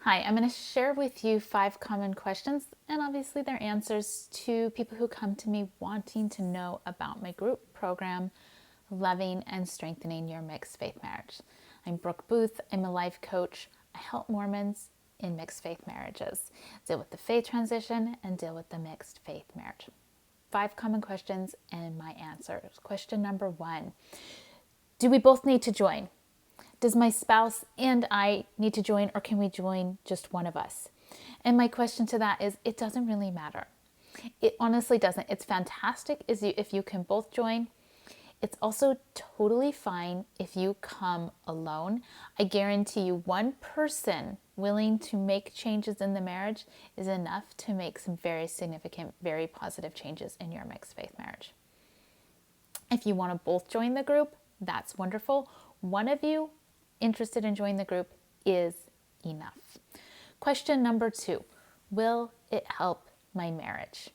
Hi, I'm going to share with you 5 common questions and obviously their answers to people who come to me wanting to know about my group program, Loving and Strengthening Your Mixed Faith Marriage. I'm Brooke Booth. I'm a life coach. I help Mormons in mixed faith marriages deal with the faith transition and deal with the mixed faith marriage. 5 common questions and my answers. Question number 1. Do we both need to join? Does my spouse and I need to join, or can we join just one of us? And my question to that is, it doesn't really matter. It honestly doesn't. It's fantastic if you can both join. It's also totally fine if you come alone. I guarantee you one person willing to make changes in the marriage is enough to make some very significant, very positive changes in your mixed faith marriage. If you want to both join the group, that's wonderful. One of you interested in joining the group is enough. Question number 2, will it help my marriage?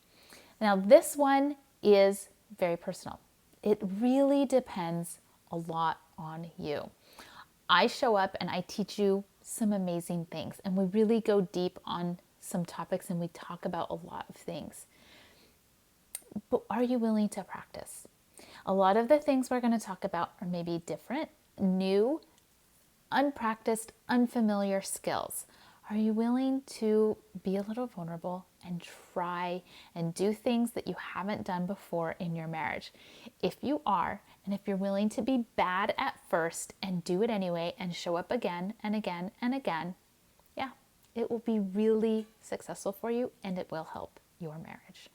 Now, this one is very personal. It really depends a lot on you. I show up and I teach you some amazing things, and we really go deep on some topics and we talk about a lot of things. But are you willing to practice? A lot of the things we're going to talk about are maybe different, new, unpracticed, unfamiliar skills. Are you willing to be a little vulnerable and try and do things that you haven't done before in your marriage? If you are, and if you're willing to be bad at first and do it anyway and show up again and again and again, yeah, it will be really successful for you and it will help your marriage.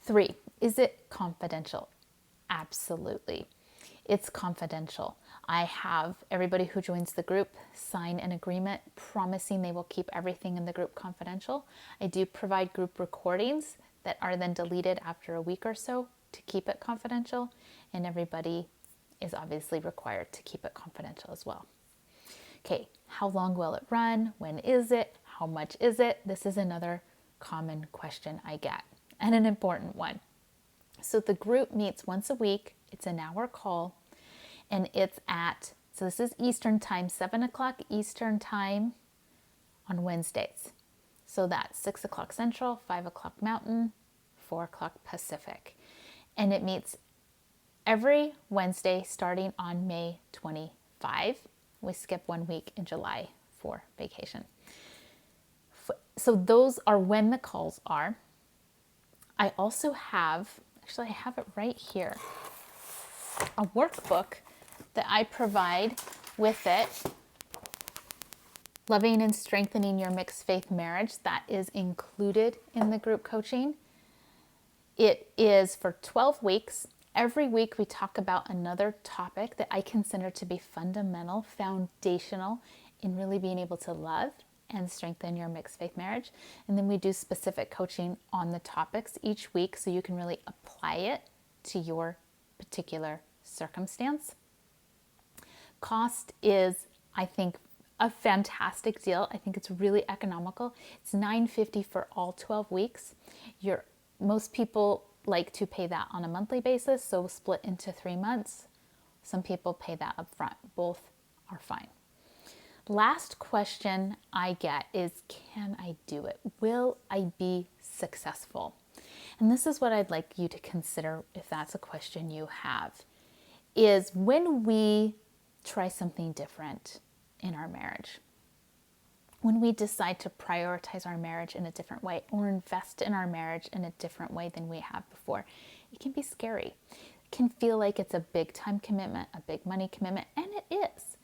3, is it confidential? Absolutely. It's confidential. I have everybody who joins the group sign an agreement promising they will keep everything in the group confidential. I do provide group recordings that are then deleted after a week or so to keep it confidential, and everybody is obviously required to keep it confidential as well. Okay, how long will it run? When is it? How much is it? This is another common question I get, and an important one. So the group meets once a week. It's an hour call, and it's so this is Eastern time, 7 o'clock Eastern time on Wednesdays. So that's 6 o'clock Central, 5 o'clock Mountain, 4 o'clock Pacific. And it meets every Wednesday starting on May 25. We skip 1 week in July for vacation. So those are when the calls are. I also have, actually I have it right here, a workbook that I provide with it, Loving and Strengthening Your Mixed Faith Marriage, that is included in the group coaching. It is for 12 weeks. Every week we talk about another topic that I consider to be fundamental, foundational in really being able to love and strengthen your mixed faith marriage. And then we do specific coaching on the topics each week so you can really apply it to your particular circumstance. Cost is, I think, a fantastic deal. I think it's really economical. It's $9.50 for all 12 weeks. Most people like to pay that on a monthly basis, so split into 3 months. Some people pay that up front. Both are fine. Last question I get is, can I do it? Will I be successful? And this is what I'd like you to consider if that's a question you have, is when we try something different in our marriage, when we decide to prioritize our marriage in a different way or invest in our marriage in a different way than we have before, it can be scary. It can feel like it's a big time commitment, a big money commitment, and it is.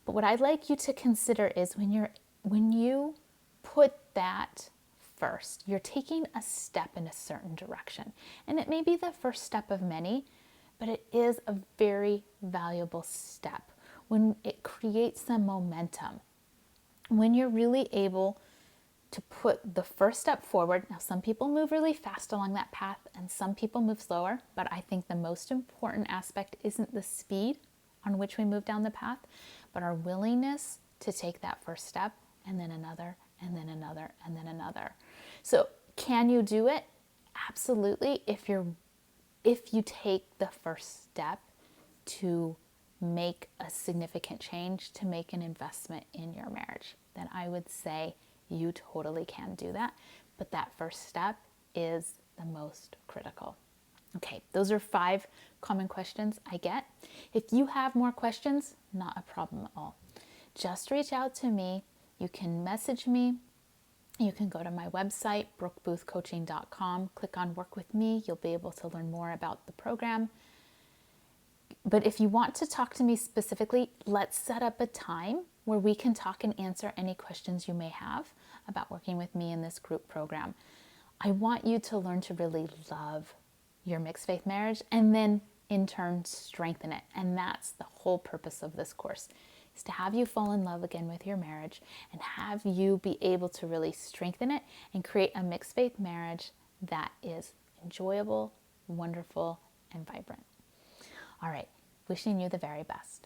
But what I'd like you to consider is when you put that first, you're taking a step in a certain direction. And it may be the first step of many, but it is a very valuable step when it creates some momentum. When you're really able to put the first step forward. Now, some people move really fast along that path and some people move slower, but I think the most important aspect isn't the speed on which we move down the path, but our willingness to take that first step and then another and then another and then another. So can you do it? Absolutely. If you take the first step to make a significant change, to make an investment in your marriage. then I would say you totally can do that. But that first step is the most critical. Okay, those are 5 common questions I get. If you have more questions, not a problem at all. Just reach out to me. You can message me. You can go to my website, brookeboothcoaching.com, click on Work With Me. You'll be able to learn more about the program. But if you want to talk to me specifically, let's set up a time where we can talk and answer any questions you may have about working with me in this group program. I want you to learn to really love your mixed faith marriage and then in turn strengthen it. And that's the whole purpose of this course, is to have you fall in love again with your marriage and have you be able to really strengthen it and create a mixed faith marriage that is enjoyable, wonderful, and vibrant. All right, wishing you the very best.